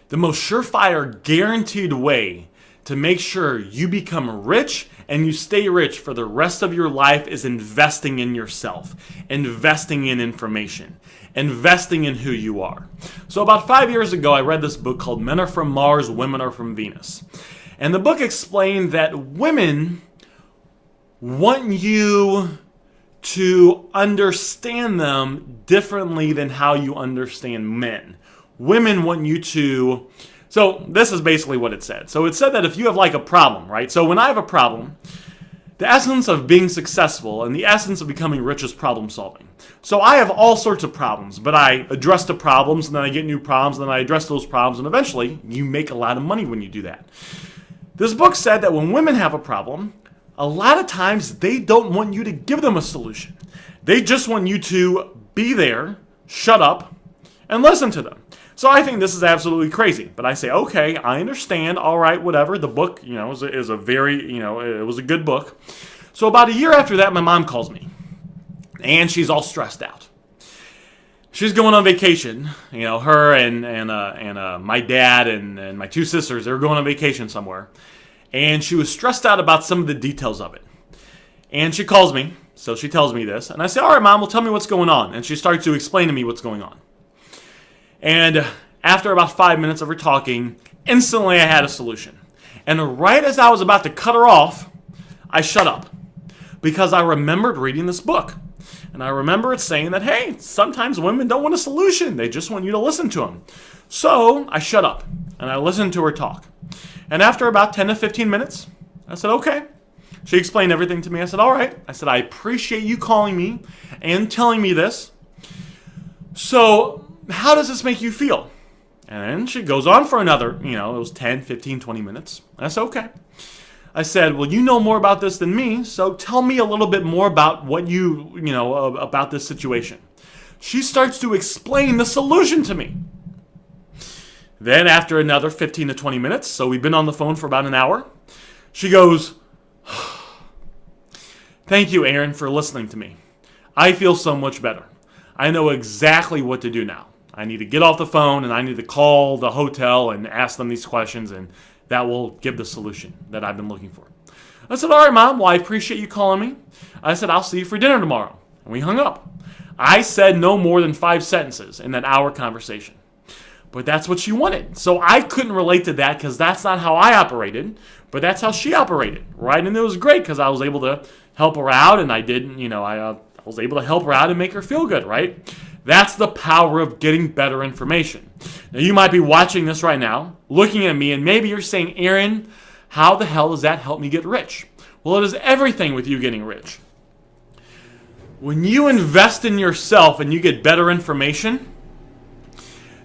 The most surefire, guaranteed way to make sure you become rich and you stay rich for the rest of your life is investing in yourself, investing in information, investing in who you are. So about 5 years ago, I read this book called Men Are From Mars, Women Are From Venus. And the book explained that women want you to understand them differently than how you understand men. Women want you to... So this is basically what it said. So it said that if you have like a problem, right? So when I have a problem, the essence of being successful and the essence of becoming rich is problem solving. So I have all sorts of problems, but I address the problems and then I get new problems and then I address those problems and eventually you make a lot of money when you do that. This book said that when women have a problem, a lot of times they don't want you to give them a solution. They just want you to be there, shut up, and listen to them. So I think this is absolutely crazy. But I say, okay, I understand. All right, whatever. The book, is a very, it was a good book. So about a year after that, my mom calls me. And she's all stressed out. She's going on vacation. Her and my dad and my two sisters, they were going on vacation somewhere. And she was stressed out about some of the details of it. And she calls me. So she tells me this. And I say, all right, Mom, well, tell me what's going on. And she starts to explain to me what's going on. And after about 5 minutes of her talking, instantly I had a solution. And right as I was about to cut her off, I shut up. Because I remembered reading this book. And I remember it saying that, hey, sometimes women don't want a solution. They just want you to listen to them. So I shut up. And I listened to her talk. And after about 10 to 15 minutes, I said, okay. She explained everything to me. I said, all right. I said, I appreciate you calling me and telling me this. So how does this make you feel? And then she goes on for another, it was 10, 15, 20 minutes. I said, okay. I said, well, you know more about this than me, so tell me a little bit more about what about this situation. She starts to explain the solution to me. Then after another 15 to 20 minutes, so we've been on the phone for about an hour, she goes, thank you, Aaron, for listening to me. I feel so much better. I know exactly what to do now. I need to get off the phone and I need to call the hotel and ask them these questions and that will give the solution that I've been looking for. I said, all right, Mom, well, I appreciate you calling me. I said, I'll see you for dinner tomorrow. And we hung up. I said no more than 5 sentences in that hour conversation. But that's what she wanted. So I couldn't relate to that because that's not how I operated, but that's how she operated, right? And it was great because I was able to help her out and I was able to help her out and make her feel good, right? That's the power of getting better information. Now, you might be watching this right now, looking at me, and maybe you're saying, Aaron, how the hell does that help me get rich? Well, it is everything with you getting rich. When you invest in yourself and you get better information,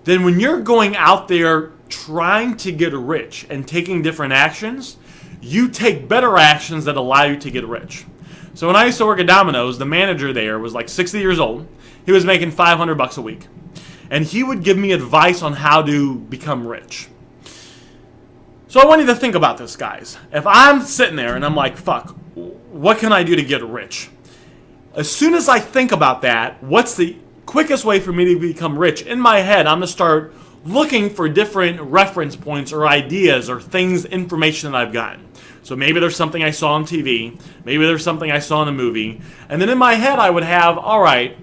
then when you're going out there trying to get rich and taking different actions, you take better actions that allow you to get rich. So when I used to work at Domino's, the manager there was like 60 years old. He was making $500 a week. And he would give me advice on how to become rich. So I want you to think about this, guys. If I'm sitting there and I'm like, fuck, what can I do to get rich? As soon as I think about that, what's the quickest way for me to become rich? In my head, I'm going to start looking for different reference points or ideas or things, information that I've gotten. So maybe there's something I saw on TV. Maybe there's something I saw in a movie. And then in my head, I would have, all right,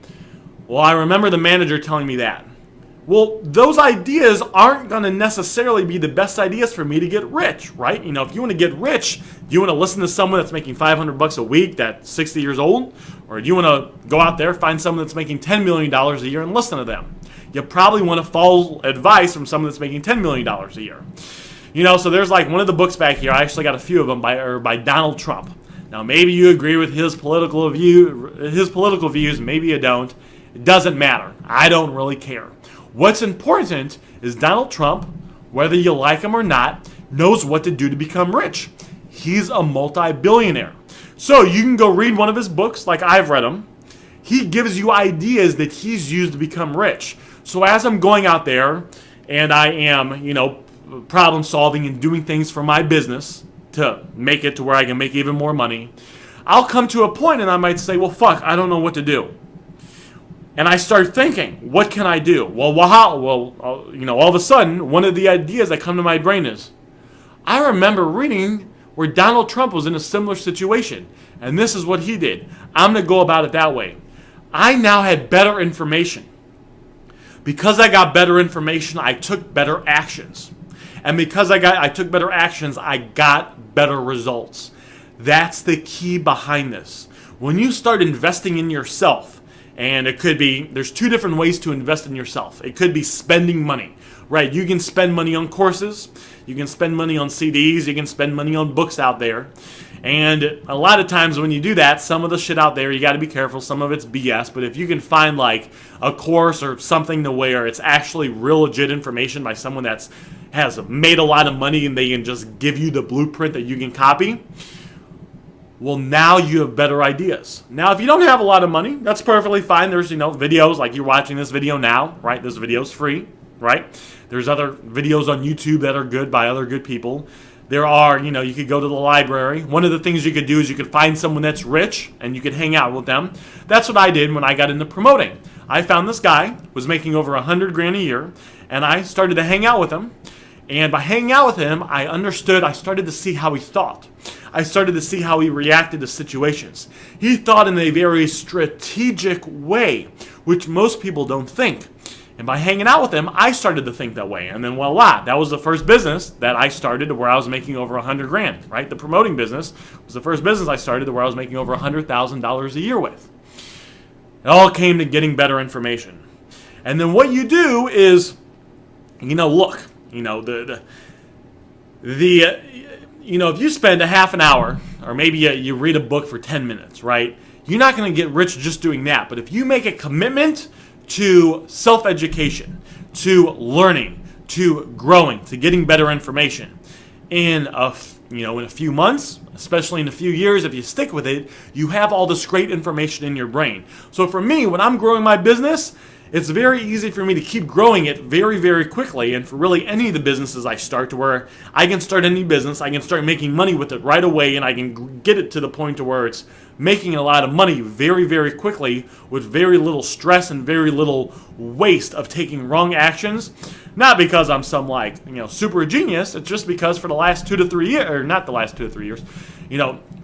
well, I remember the manager telling me that. Well, those ideas aren't going to necessarily be the best ideas for me to get rich, right? If you want to get rich, do you want to listen to someone that's making $500 a week that's 60 years old? Or do you want to go out there, find someone that's making $10 million a year and listen to them? You probably want to follow advice from someone that's making $10 million a year. So there's like one of the books back here. I actually got a few of them by Donald Trump. Now, maybe you agree with his political views, maybe you don't. It doesn't matter. I don't really care. What's important is Donald Trump, whether you like him or not, knows what to do to become rich. He's a multi-billionaire. So you can go read one of his books like I've read them. He gives you ideas that he's used to become rich. So as I'm going out there and I am, problem solving and doing things for my business to make it to where I can make even more money, I'll come to a point and I might say, well, fuck, I don't know what to do. And I started thinking, what can I do? Well, all of a sudden, one of the ideas that come to my brain is, I remember reading where Donald Trump was in a similar situation, and this is what he did. I'm going to go about it that way. I now had better information. Because I got better information, I took better actions. And because I took better actions, I got better results. That's the key behind this. When you start investing in yourself, and there's two different ways to invest in yourself. It could be spending money, right? You can spend money on courses, you can spend money on CDs, you can spend money on books out there. And a lot of times when you do that, some of the shit out there, you got to be careful. Some of it's BS. But if you can find like a course or something to where it's actually real legit information by someone has made a lot of money and they can just give you the blueprint that you can copy, well, now you have better ideas. Now, if you don't have a lot of money, that's perfectly fine. There's, videos like you're watching this video now, right? This video's free, right? There's other videos on YouTube that are good by other good people. There are, you could go to the library. One of the things you could do is you could find someone that's rich and you could hang out with them. That's what I did when I got into promoting. I found this guy was making over $100,000 a year, and I started to hang out with him. And by hanging out with him, I started to see how he thought. I started to see how he reacted to situations. He thought in a very strategic way, which most people don't think. And by hanging out with him, I started to think that way. And then voila, that was the first business that I started where I was making over $100,000, right? The promoting business was the first business I started where I was making over $100,000 a year with. It all came to getting better information. And then what you do is, look, if you spend a half an hour, or maybe you read a book for 10 minutes, right? You're not going to get rich just doing that. But if you make a commitment to self-education, to learning, to growing, to getting better information, in a few months, especially in a few years, if you stick with it, you have all this great information in your brain. So for me, when I'm growing my business, it's very easy for me to keep growing it very, very quickly. And for really any of the businesses I start, to where I can start any business, I can start making money with it right away, and I can get it to the point to where it's making a lot of money very, very quickly with very little stress and very little waste of taking wrong actions. Not because I'm some super genius. It's just because for the last 2 to 3 years, or not the last 2 to 3 years,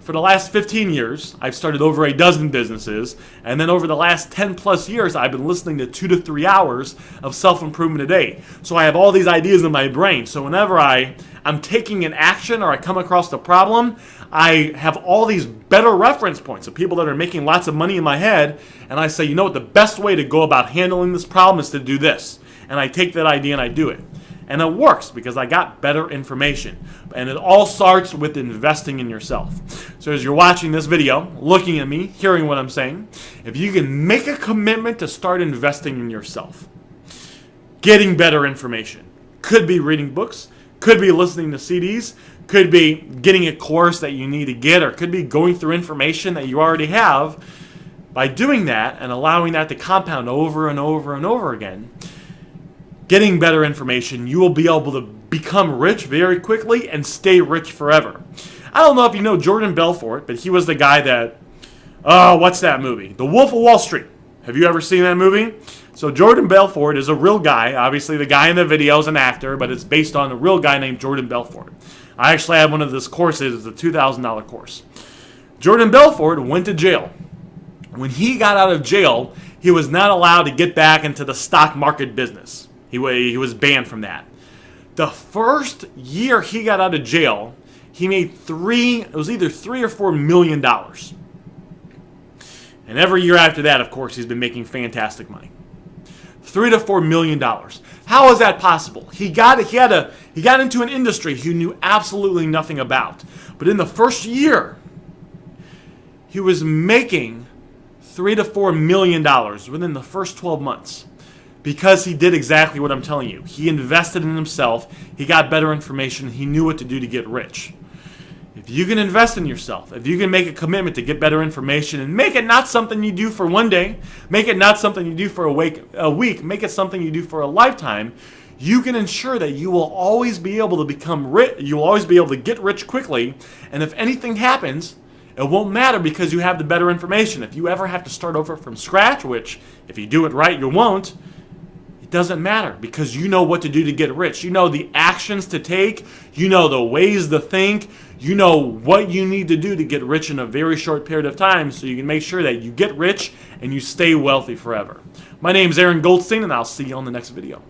for the last 15 years, I've started over a dozen businesses. And then over the last 10 plus years, I've been listening to 2 to 3 hours of self-improvement a day. So I have all these ideas in my brain. So whenever I'm taking an action or I come across a problem, I have all these better reference points of people that are making lots of money in my head. And I say, the best way to go about handling this problem is to do this. And I take that idea and I do it. And it works because I got better information. And it all starts with investing in yourself. So as you're watching this video, looking at me, hearing what I'm saying, if you can make a commitment to start investing in yourself, getting better information, could be reading books, could be listening to CDs, could be getting a course that you need to get, or could be going through information that you already have. By doing that and allowing that to compound over and over and over again, getting better information, you will be able to become rich very quickly and stay rich forever. I don't know if you know Jordan Belfort, but he was the guy that, what's that movie? The Wolf of Wall Street. Have you ever seen that movie? So Jordan Belfort is a real guy. Obviously, the guy in the video is an actor, but it's based on a real guy named Jordan Belfort. I actually have one of his courses. It's a $2,000 course. Jordan Belfort went to jail. When he got out of jail, he was not allowed to get back into the stock market business. He was banned from that. The first year he got out of jail, he made it was either $3 or $4 million. And every year after that, of course, he's been making fantastic money. $3 to $4 million. How is that possible? He got into an industry he knew absolutely nothing about. But in the first year, he was making $3 to $4 million within the first 12 months. Because he did exactly what I'm telling you. He invested in himself. He got better information. He knew what to do to get rich. If you can invest in yourself, if you can make a commitment to get better information and make it not something you do for one day, make it not something you do for a week, make it something you do for a lifetime, you can ensure that you will always be able to become rich. You will always be able to get rich quickly. And if anything happens, It won't matter because you have the better information. If you ever have to start over from scratch, which if you do it right, you won't, it doesn't matter because you know what to do to get rich. You know the actions to take. You know the ways to think. You know what you need to do to get rich in a very short period of time so you can make sure that you get rich and you stay wealthy forever. My name is Aaron Goldstein, and I'll see you on the next video.